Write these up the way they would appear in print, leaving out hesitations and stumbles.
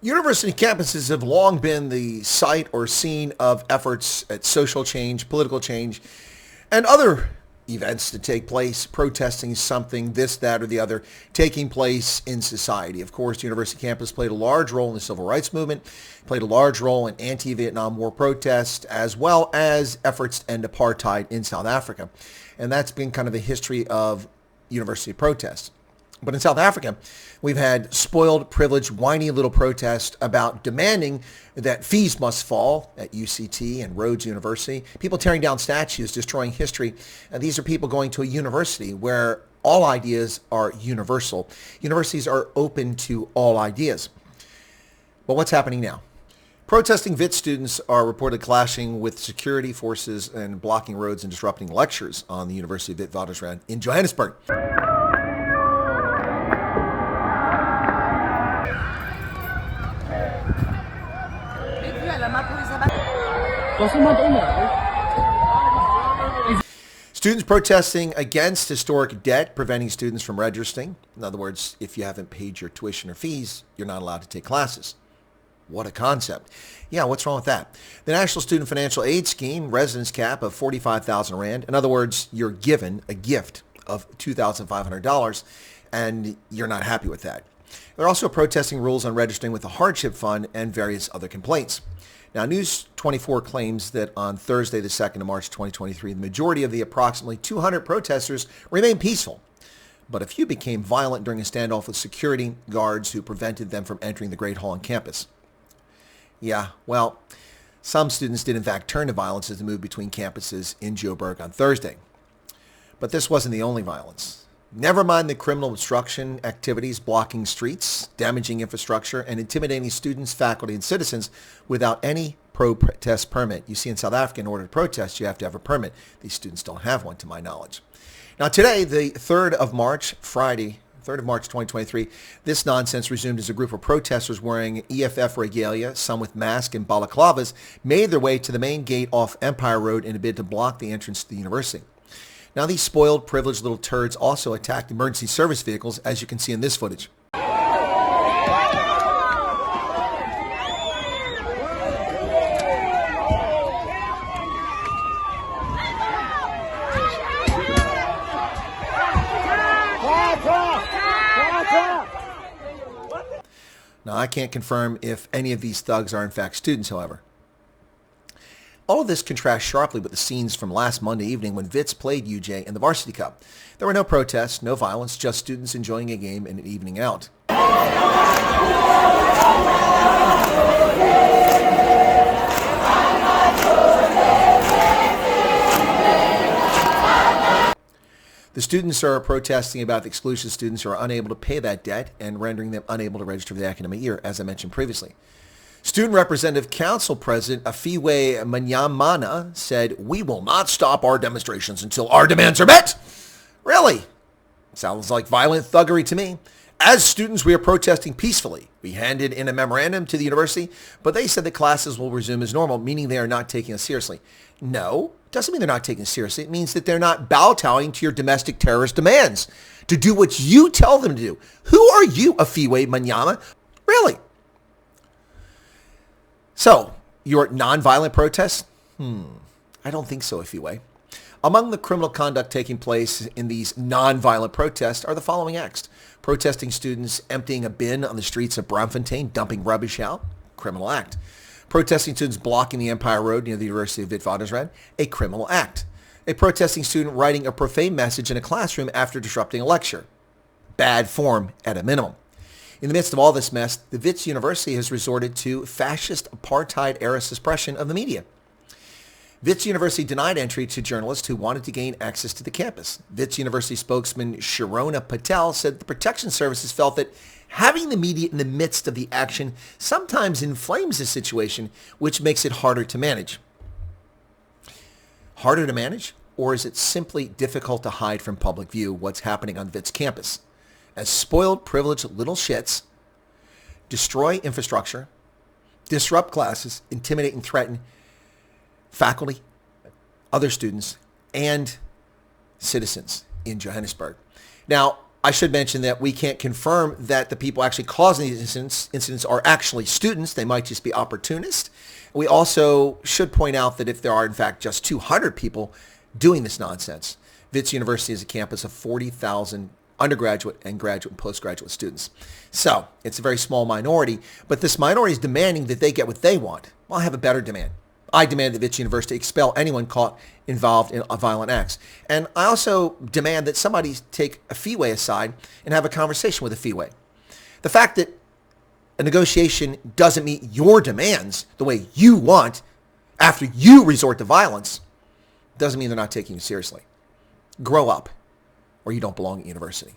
University campuses have long been the site or scene of efforts at social change, political change, and other events to take place, protesting something, this, that, or the other, taking place in society. Of course, the university campus played a large role in the civil rights movement, played a large role in anti-Vietnam War protests, as well as efforts to end apartheid in South Africa. And that's been kind of the history of university protests. But in South Africa, we've had spoiled, privileged, whiny little protests about demanding that fees must fall at UCT and Rhodes University. People tearing down statues, destroying history. And these are people going to a university where all ideas are universal. Universities are open to all ideas. But what's happening now? Protesting Wits students are reportedly clashing with security forces and blocking roads and disrupting lectures on the University of Witwatersrand in Johannesburg. Students protesting against historic debt, preventing students from registering. In other words, if you haven't paid your tuition or fees, you're not allowed to take classes. What a concept. Yeah, what's wrong with that? The National Student Financial Aid Scheme, residence cap of 45,000 Rand. In other words, you're given a gift of $2,500 and you're not happy with that. They're also protesting rules on registering with the hardship fund and various other complaints. Now, News 24 claims that on Thursday, the 2nd of March, 2023, the majority of the approximately 200 protesters remained peaceful, but a few became violent during a standoff with security guards who prevented them from entering the Great Hall on campus. Yeah, well, some students did in fact turn to violence as they moved between campuses in Joburg on Thursday. But this wasn't the only violence. Never mind the criminal obstruction activities blocking streets, damaging infrastructure, and intimidating students, faculty, and citizens without any protest permit. You see, in South Africa, in order to protest, you have to have a permit. These students don't have one, to my knowledge. Now, today, the 3rd of March, Friday, 3rd of March 2023, this nonsense resumed as a group of protesters wearing EFF regalia, some with masks and balaclavas, made their way to the main gate off Empire Road in a bid to block the entrance to the university. Now, these spoiled, privileged little turds also attacked emergency service vehicles, as you can see in this footage. Now, I can't confirm if any of these thugs are in fact students, however. All of this contrasts sharply with the scenes from last Monday evening when Wits played UJ in the Varsity Cup. There were no protests, no violence, just students enjoying a game and an evening out. The students are protesting about the exclusion of students who are unable to pay that debt and rendering them unable to register for the academic year, as I mentioned previously. Student Representative Council President Afiwe Manyamana said, "We will not stop our demonstrations until our demands are met." Really? Sounds like violent thuggery to me. As students, we are protesting peacefully. We handed in a memorandum to the university, but they said that classes will resume as normal, meaning they are not taking us seriously. No, it doesn't mean they're not taking us seriously. It means that they're not kowtowing to your domestic terrorist demands to do what you tell them to do. Who are you, Afiwe Manyama? Really? So, your nonviolent protests? I don't think so, Afiwe. Among the criminal conduct taking place in these nonviolent protests are the following acts. Protesting students emptying a bin on the streets of Braamfontein, dumping rubbish out, criminal act. Protesting students blocking the Empire Road near the University of Witwatersrand, a criminal act. A protesting student writing a profane message in a classroom after disrupting a lecture. Bad form at a minimum. In the midst of all this mess, the Wits University has resorted to fascist apartheid-era suppression of the media. Wits University denied entry to journalists who wanted to gain access to the campus. Wits University spokesman Sharona Patel said the protection services felt that having the media in the midst of the action sometimes inflames the situation, which makes it harder to manage. Harder to manage? Or is it simply difficult to hide from public view what's happening on Wits campus? As spoiled, privileged little shits destroy infrastructure, disrupt classes, intimidate and threaten faculty, other students, and citizens in Johannesburg. Now, I should mention that we can't confirm that the people actually causing these incidents are actually students. They might just be opportunists. We also should point out that if there are, in fact, just 200 people doing this nonsense, Wits University is a campus of 40,000 undergraduate and graduate and postgraduate students. So it's a very small minority, but this minority is demanding that they get what they want. Well, I have a better demand. I demand that Wits University expel anyone caught involved in violent acts. And I also demand that somebody take a feeway aside and have a conversation with a feeway. The fact that a negotiation doesn't meet your demands the way you want after you resort to violence doesn't mean they're not taking you seriously. Grow up, or you don't belong at university.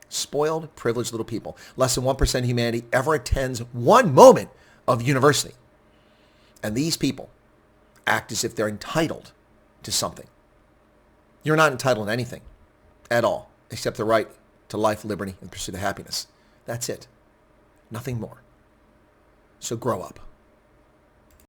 Spoiled, privileged little people. Less than 1% of humanity ever attends one moment of university. And these people act as if they're entitled to something. You're not entitled to anything at all, except the right to life, liberty, and pursuit of happiness. That's it. Nothing more. So grow up.